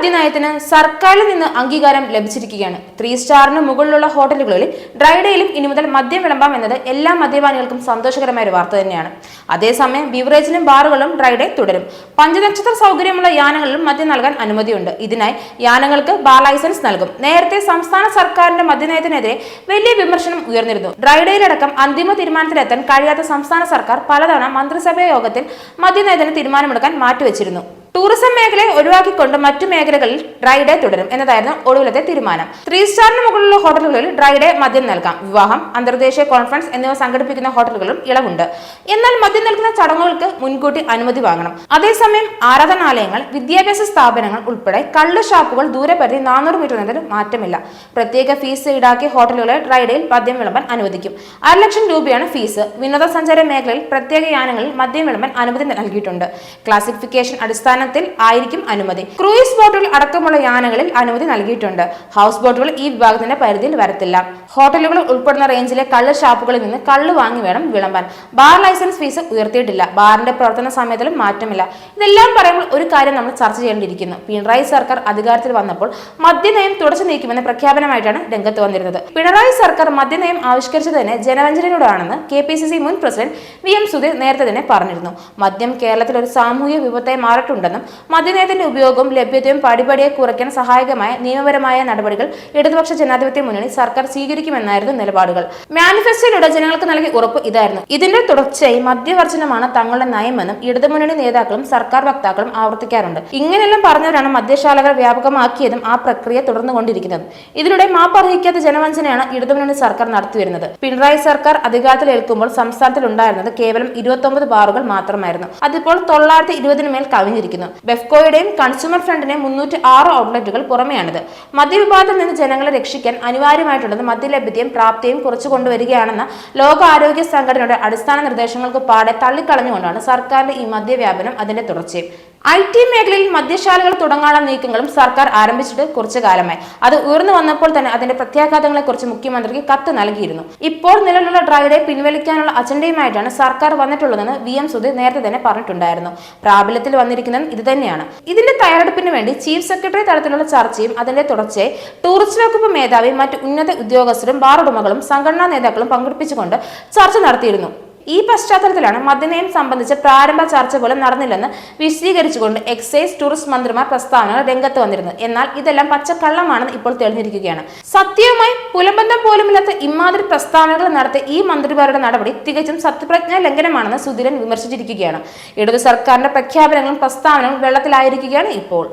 മദ്യനയത്തിന് സർക്കാരിൽ നിന്ന് അംഗീകാരം ലഭിച്ചിരിക്കുകയാണ്. 3 സ്റ്റാറിന് മുകളിലുള്ള ഹോട്ടലുകളിൽ ഡ്രൈ ഡേയിലും ഇനി മുതൽ മദ്യം വിളമ്പാം എന്നത് എല്ലാ മദ്യപാനികൾക്കും സന്തോഷകരമായ ഒരു വാർത്ത തന്നെയാണ്. അതേസമയം ബിവറേജിലും ബാറുകളിലും ഡ്രൈ ഡേ തുടരും. 5 നക്ഷത്ര സൗകര്യമുള്ള യാനങ്ങളിലും മദ്യം നൽകാൻ അനുമതിയുണ്ട്. ഇതിനായി യാനങ്ങൾക്ക് ബാർ ലൈസൻസ് നൽകും. നേരത്തെ സംസ്ഥാന സർക്കാരിന്റെ മദ്യനയത്തിനെതിരെ വലിയ വിമർശനം ഉയർന്നിരുന്നു. ഡ്രൈ ഡേയിലടക്കം അന്തിമ തീരുമാനത്തിലെത്താൻ കഴിയാത്ത സംസ്ഥാന സർക്കാർ പലതവണ മന്ത്രിസഭാ യോഗത്തിൽ മദ്യനയത്തിന് തീരുമാനമെടുക്കാൻ മാറ്റിവെച്ചിരുന്നു. ടൂറിസം മേഖലയെ ഒഴിവാക്കിക്കൊണ്ട് മറ്റു മേഖലകളിൽ ഡ്രൈ ഡേ തുടരും എന്നതായിരുന്നു ഒടുവിലത്തെ തീരുമാനം. 3 സ്റ്റാറിന് മുകളിലുള്ള ഹോട്ടലുകളിൽ ഡ്രൈ ഡേ മദ്യം നൽകാം. വിവാഹം, അന്തർദേശീയ കോൺഫറൻസ് എന്നിവ സംഘടിപ്പിക്കുന്ന ഹോട്ടലുകളിലും ഇളവുണ്ട്. എന്നാൽ മദ്യം നൽകുന്ന ചടങ്ങുകൾക്ക് മുൻകൂട്ടി അനുമതി വാങ്ങണം. അതേസമയം ആരാധനാലയങ്ങൾ, വിദ്യാഭ്യാസ സ്ഥാപനങ്ങൾ ഉൾപ്പെടെ കള്ള് ഷാപ്പുകൾ ദൂരപരിധി 400 മീറ്റർ എന്നതിന് മാറ്റമില്ല. പ്രത്യേക ഫീസ് ഈടാക്കിയ ഹോട്ടലുകളെ ഡ്രൈ ഡേയിൽ മദ്യം വിളമ്പാൻ അനുവദിക്കും. 1,00,000 രൂപയാണ് ഫീസ്. വിനോദസഞ്ചാര മേഖലയിൽ പ്രത്യേക യാനങ്ങളിൽ മദ്യം വിളമ്പാൻ അനുമതി നൽകിയിട്ടുണ്ട്. ക്ലാസിഫിക്കേഷൻ അടിസ്ഥാന ആയിരിക്കും അനുമതി. ക്രൂയിസ് ബോട്ടുകൾ അടക്കമുള്ള യാനങ്ങളിൽ അനുമതി നൽകിയിട്ടുണ്ട്. ഹൗസ് ബോട്ടുകൾ ഈ വിഭാഗത്തിന്റെ പരിധിയിൽ വരത്തില്ല. ഹോട്ടലുകൾ ഉൾപ്പെടുന്ന റേഞ്ചിലെ കള്ള് ഷാപ്പുകളിൽ നിന്ന് കള്ള് വാങ്ങി വേണം വിളമ്പാൻ. ബാർ ലൈസൻസ് ഫീസ് ഉയർത്തിയിട്ടില്ല. ബാറിന്റെ പ്രവർത്തന സമയത്തിലും മാറ്റമില്ല. ഇതെല്ലാം പറയുമ്പോൾ ഒരു കാര്യം നമ്മൾ ചർച്ച ചെയ്യേണ്ടിയിരിക്കുന്നു. പിണറായി സർക്കാർ അധികാരത്തിൽ വന്നപ്പോൾ മദ്യനയം തുടച്ചു നീക്കുമെന്ന പ്രഖ്യാപനമായിട്ടാണ് രംഗത്ത് വന്നിരുന്നത്. പിണറായി സർക്കാർ മദ്യനയം ആവിഷ്കരിച്ചത് തന്നെ ജനവഞ്ചനയോടാണെന്ന് KPCC മുൻ പ്രസിഡന്റ് VM സുധീർ നേരത്തെ തന്നെ പറഞ്ഞിരുന്നു. മദ്യം കേരളത്തിൽ ഒരു സാമൂഹിക വിപത്തായി മാറിയിട്ടുണ്ട്. മദ്യനയത്തിന്റെ ഉപയോഗവും ലഭ്യതയും പടിപടിയെ കുറയ്ക്കാൻ സഹായകമായ നിയമപരമായ നടപടികൾ ഇടതുപക്ഷ ജനാധിപത്യ മുന്നണി സർക്കാർ സ്വീകരിക്കുമെന്നായിരുന്നു നിലപാടുകൾ. മാനിഫെസ്റ്റോയിലൂടെ ജനങ്ങൾക്ക് നൽകിയ ഉറപ്പ് ഇതായിരുന്നു. ഇതിന്റെ തുടർച്ചയായി മദ്യവർജനമാണ് തങ്ങളുടെ നയമെന്നും ഇടതുമുന്നണി നേതാക്കളും സർക്കാർ വക്താക്കളും ആവർത്തിക്കാറുണ്ട്. ഇങ്ങനെയെല്ലാം പറഞ്ഞവരാണ് മദ്യശാലകൾ വ്യാപകമാക്കിയതും ആ പ്രക്രിയ തുടർന്നുകൊണ്ടിരിക്കുന്നതും. ഇതിലൂടെ മാപ്പർഹിക്കാത്ത ജനവഞ്ചനയാണ് ഇടതുമുന്നണി സർക്കാർ നടത്തിവരുന്നത്. പിണറായി സർക്കാർ അധികാരത്തിലേൽക്കുമ്പോൾ സംസ്ഥാനത്തിൽ ഉണ്ടായിരുന്നത് കേവലം 29 ബാറുകൾ മാത്രമായിരുന്നു. അതിപ്പോൾ 920 മേൽ കവിഞ്ഞിരിക്കുന്നു. ബെഫ്കോയുടെയും കൺസ്യൂമർ ഫ്രണ്ടിന്റെയും 306 ഔട്ട്ലെറ്റുകൾ പുറമെയാണിത്. മദ്യവിവാദത്തിൽ നിന്ന് ജനങ്ങളെ രക്ഷിക്കാൻ അനിവാര്യമായിട്ടുള്ളത് മദ്യലഭ്യതയും പ്രാപ്തിയും കുറച്ചു കൊണ്ടുവരികയാണെന്ന ലോകാരോഗ്യ സംഘടനയുടെ അടിസ്ഥാന നിർദ്ദേശങ്ങൾക്ക് പാടെ തള്ളിക്കളഞ്ഞുകൊണ്ടാണ് സർക്കാരിന്റെ ഈ മദ്യവ്യാപനം അതിന്റെ തുടർച്ചയും. IT മേഖലയിൽ മദ്യശാലകൾ തുടങ്ങാനുള്ള നീക്കങ്ങളും സർക്കാർ ആരംഭിച്ചിട്ട് കുറച്ചു കാലമായി. അത് ഉയർന്നു വന്നപ്പോൾ തന്നെ അതിന്റെ പ്രത്യാഘാതങ്ങളെ കുറിച്ച് മുഖ്യമന്ത്രിക്ക് കത്ത് നൽകിയിരുന്നു. ഇപ്പോൾ നിലവിലുള്ള ഡ്രൈ ഡേ പിൻവലിക്കാനുള്ള അജണ്ടയുമായിട്ടാണ് സർക്കാർ വന്നിട്ടുള്ളതെന്ന് VM സുധീർ നേരത്തെ തന്നെ പറഞ്ഞിട്ടുണ്ടായിരുന്നു. പ്രാബല്യത്തിൽ വന്നിരിക്കുന്നത് ഇത് തന്നെയാണ്. ഇതിന്റെ തയ്യാറെടുപ്പിന് വേണ്ടി ചീഫ് സെക്രട്ടറി തലത്തിലുള്ള ചർച്ചയും അതിന്റെ തുടർച്ചയായി ടൂറിസ്റ്റ് വകുപ്പ് മേധാവി, മറ്റ് ഉന്നത ഉദ്യോഗസ്ഥരും ബാർ ഉടമകളും സംഘടനാ നേതാക്കളും പങ്കെടുപ്പിച്ചുകൊണ്ട് ചർച്ച നടത്തിയിരുന്നു. ഈ പശ്ചാത്തലത്തിലാണ് മദ്യനയം സംബന്ധിച്ച് പ്രാരംഭ ചർച്ച പോലും നടന്നില്ലെന്ന് വിശദീകരിച്ചുകൊണ്ട് എക്സൈസ്, ടൂറിസ്റ്റ് മന്ത്രിമാർ പ്രസ്താവനകൾ രംഗത്ത് വന്നിരുന്നത്. എന്നാൽ ഇതെല്ലാം പച്ചക്കള്ളമാണെന്ന് ഇപ്പോൾ തെളിഞ്ഞിരിക്കുകയാണ്. സത്യവുമായി പുലബന്ധം പോലുമില്ലാത്ത ഇമാതിരി പ്രസ്താവനകൾ നടത്തിയ ഈ മന്ത്രിമാരുടെ നടപടി തികച്ചും സത്യപ്രജ്ഞാ ലംഘനമാണെന്ന് സുധീരൻ വിമർശിച്ചിരിക്കുകയാണ്. ഇടതു സർക്കാരിന്റെ പ്രഖ്യാപനങ്ങളും പ്രസ്താവനകളും വെള്ളത്തിലായിരിക്കുകയാണ് ഇപ്പോൾ.